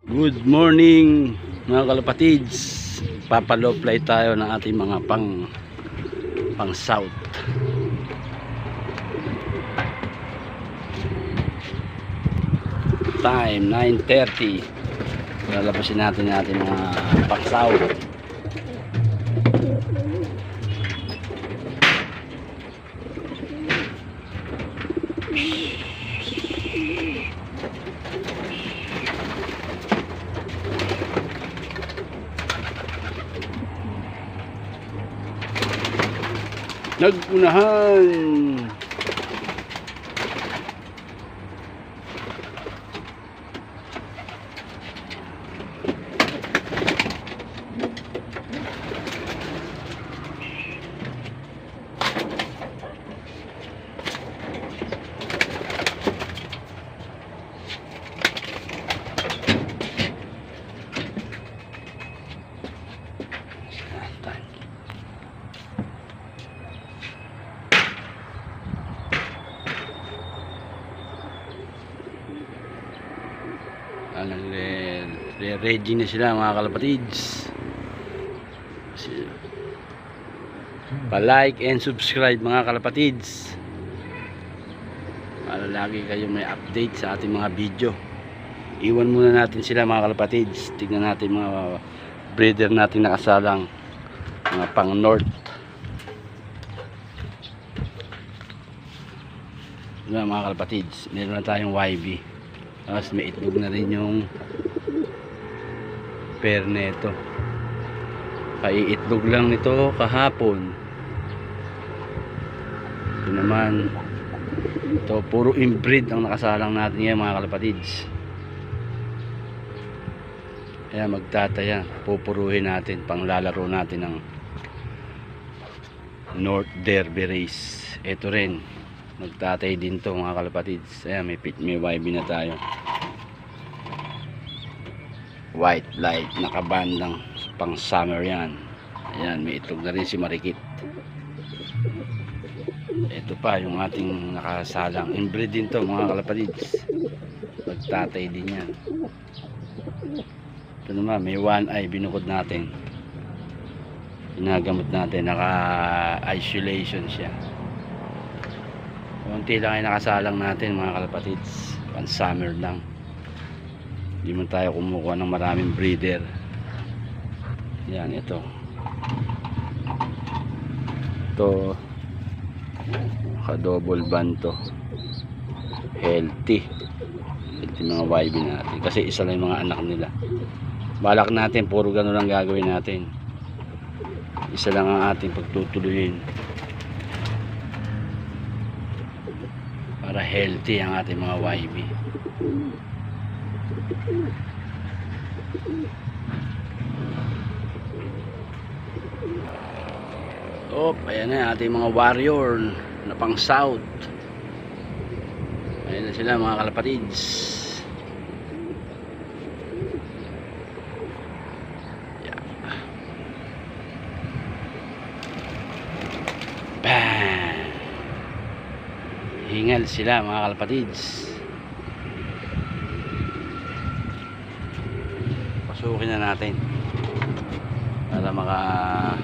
Good morning mga kalapatids. Papalow fly tayo ng ating mga pang south. Time 9:30. Lalabasin natin yung ating mga pang south. Nagunahan. Ready na sila mga kalapatids. Pa-like and subscribe mga kalapatids para lagi kayo may update sa ating mga video. Iwan muna natin sila mga kalapatids. Tignan natin mga breeder natin nakasalang mga pang north. Mga kalapatids, meron na tayong YB. Tapos may itlog na rin yung pair nito. Paiitlog lang nito kahapon. Ito naman, ito puro inbreed ang nakasalang natin ngayon mga kalapatids. Kaya magtataya, pupuruhin natin, panglalaro natin ng North Derby Race. Ito rin magtatay din to mga kalapatids. Ayan, may YB na tayo. White light, nakabandang pang summer yan. Ayan, may itlog na rin si Marikit. Ito pa yung ating nakasalang inbreed din to mga kalapatids. Magtatay din yan. Ito naman, may one eye binukod natin. Ginagamot natin, naka-isolation siya. Kunti lang ay nakasalang natin mga kalapatids. Pang summer lang. Hindi man tayo kumukuha ng maraming breeder. Yan, ito. Ito, ka-double band to. Healthy mga YB natin. Kasi isa lang yung mga anak nila. Balak natin, puro gano'n lang gagawin natin. Isa lang ang ating pagtutuloyin. Para healthy ang ating mga YB. Ayan na ating mga warrior na pang south. Ayan na sila mga kalapatids. Yeah. Bam! Hingal sila mga kalapatids. Pasukin na natin para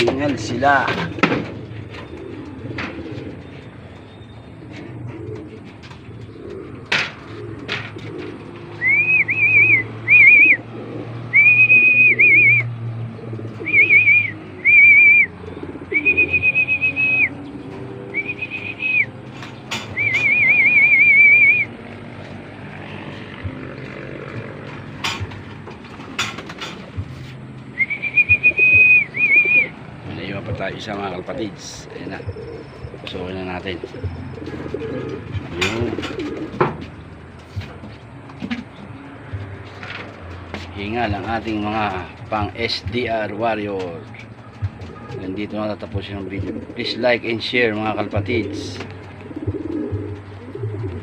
hingal sila. Tayo isa mga kalapatids. Ayan na, pasukin na natin. Yun, hingal ang ating mga pang SDR warrior. Nandito na tatapos yung video. Please like and share mga kalapatids.